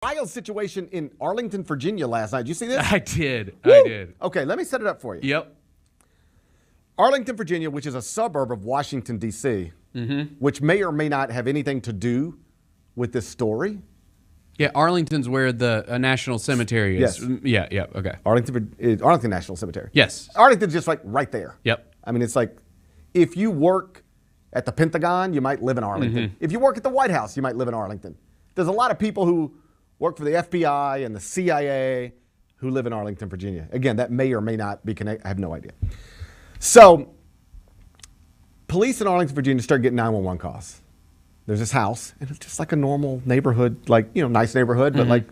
Wild situation in Arlington, Virginia last night. Did you see this? I did. Woo! I did. Okay, let me set it up for you. Yep. Arlington, Virginia, which is a suburb of Washington, D.C., which may or may not have anything to do with this story. Yeah, Arlington's where the National Cemetery is. Yes. Yeah, okay. Arlington National Cemetery. Yes. Arlington's just like right there. Yep. I mean, it's like if you work at the Pentagon, you might live in Arlington. If you work at the White House, you might live in Arlington. There's a lot of people who work for the FBI and the CIA who live in Arlington, Virginia. Again, that may or may not be connected. I have no idea. So, police in Arlington, Virginia start getting 911 calls. There's this house, and it's just like a normal neighborhood, like, nice neighborhood, but like,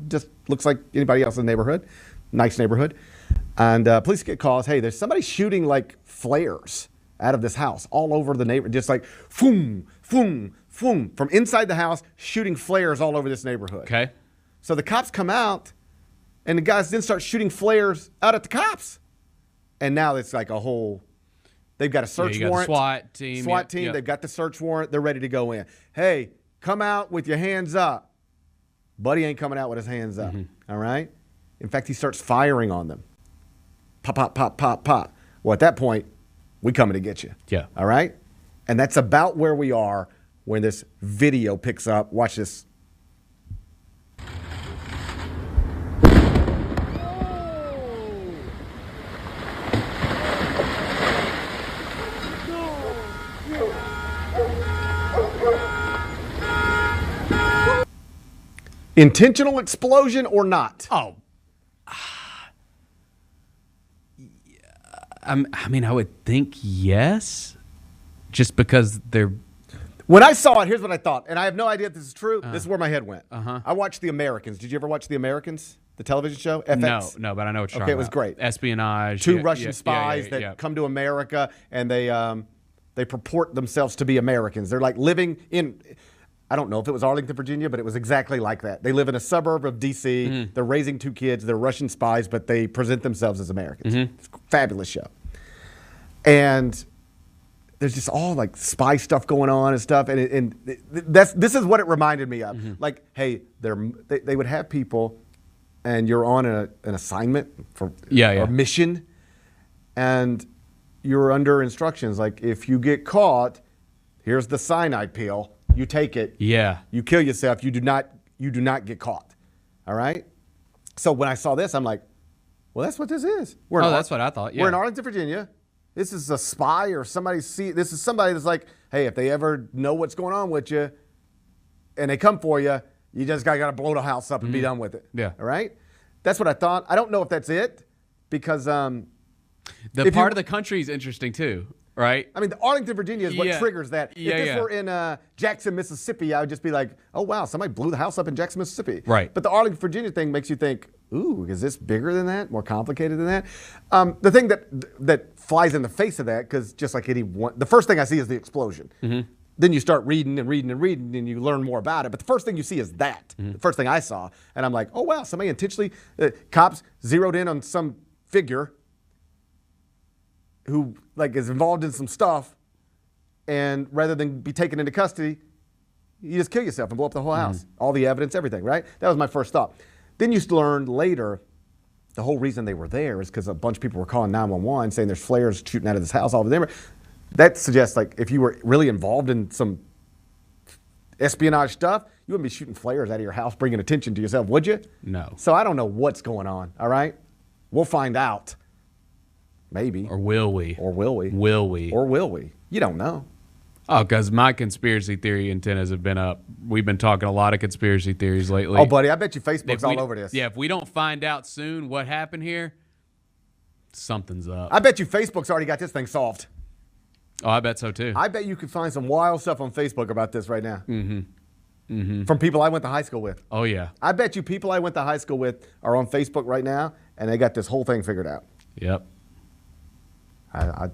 just looks like anybody else in the neighborhood. Nice neighborhood. And police get calls, hey, there's somebody shooting like flares out of this house all over the neighborhood, just like, boom, boom, boom, from inside the house, shooting flares all over this neighborhood. Okay. So the cops come out, and the guys then start shooting flares out at the cops. And now it's like a whole, they've got a search warrant. SWAT team. Yep. They've got the search warrant. They're ready to go in. Hey, come out with your hands up. Buddy ain't coming out with his hands up. All right? In fact, he starts firing on them. Pop, pop, pop, pop, pop. Well, at that point, we coming to get you. Yeah. All right? And that's about where we are when this video picks up. Watch this. Intentional explosion or not? Oh. I mean, I would think yes, just because they're. When I saw it, here's what I thought, and I have no idea if this is true. This is where my head went. I watched The Americans. Did you ever watch The Americans, the television show? FX? No, but I know what you're talking about. Okay, it was great. Espionage. Two Russian spies that come to America, and they purport themselves to be Americans. They're like living in, I don't know if it was Arlington, Virginia, but it was exactly like that. They live in a suburb of D.C. They're raising two kids. They're Russian spies, but they present themselves as Americans. It's a fabulous show. And there's just all like spy stuff going on and stuff. And this is what it reminded me of. Like, hey, they would have people, and you're on an assignment for a mission, and you're under instructions. Like, if you get caught, here's the cyanide pill. You take it. Yeah. You kill yourself. You do not get caught. All right? So when I saw this, I'm like, well, that's what this is. That's what I thought. Yeah. We're in Arlington, Virginia. This is a spy or somebody this is somebody that's like, hey, if they ever know what's going on with you and they come for you, you just got to blow the house up and be done with it. Yeah. All right? That's what I thought. I don't know if that's it because the part of the country is interesting too, right? I mean, the Arlington, Virginia is what triggers that. If this were in Jackson, Mississippi, I would just be like, oh, wow, somebody blew the house up in Jackson, Mississippi. Right. But the Arlington, Virginia thing makes you think, ooh, is this bigger than that? More complicated than that? The thing that flies in the face of that, because just like the first thing I see is the explosion. Then you start reading and reading and reading, and you learn more about it. But the first thing you see is that. The first thing I saw. And I'm like, oh, wow, somebody intentionally, cops zeroed in on some figure who like is involved in some stuff, and rather than be taken into custody, you just kill yourself and blow up the whole house. All the evidence, everything, right? That was my first thought. Then you learned later the whole reason they were there is because a bunch of people were calling 911 saying there's flares shooting out of this house all over the neighborhood. That suggests like if you were really involved in some espionage stuff, you wouldn't be shooting flares out of your house, bringing attention to yourself, would you? No. So I don't know what's going on, all right? We'll find out. Maybe. Or will we? Or will we? Will we? Or will we? You don't know. Oh, because my conspiracy theory antennas have been up. We've been talking a lot of conspiracy theories lately. Oh, buddy, I bet you Facebook's all over this. Yeah, if we don't find out soon what happened here, something's up. I bet you Facebook's already got this thing solved. Oh, I bet so too. I bet you could find some wild stuff on Facebook about this right now. From people I went to high school with. Oh, yeah. I bet you people I went to high school with are on Facebook right now, and they got this whole thing figured out. Yep.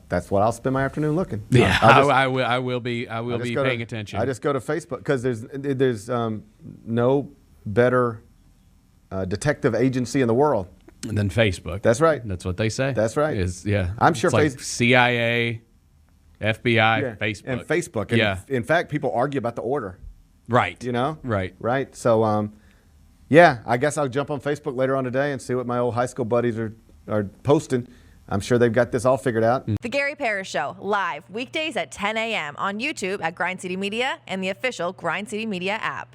That's what I'll spend my afternoon looking. Yeah, I will be paying attention. I just go to Facebook because there's no better detective agency in the world than Facebook. That's right. That's what they say. That's right. I'm sure it's like CIA, FBI, Facebook. And Facebook. And in fact, people argue about the order. Right. You know? Right. Right. So Yeah, I guess I'll jump on Facebook later on today and see what my old high school buddies are posting. I'm sure they've got this all figured out. The Gary Parrish Show, live weekdays at 10 a.m. on YouTube at Grind City Media and the official Grind City Media app.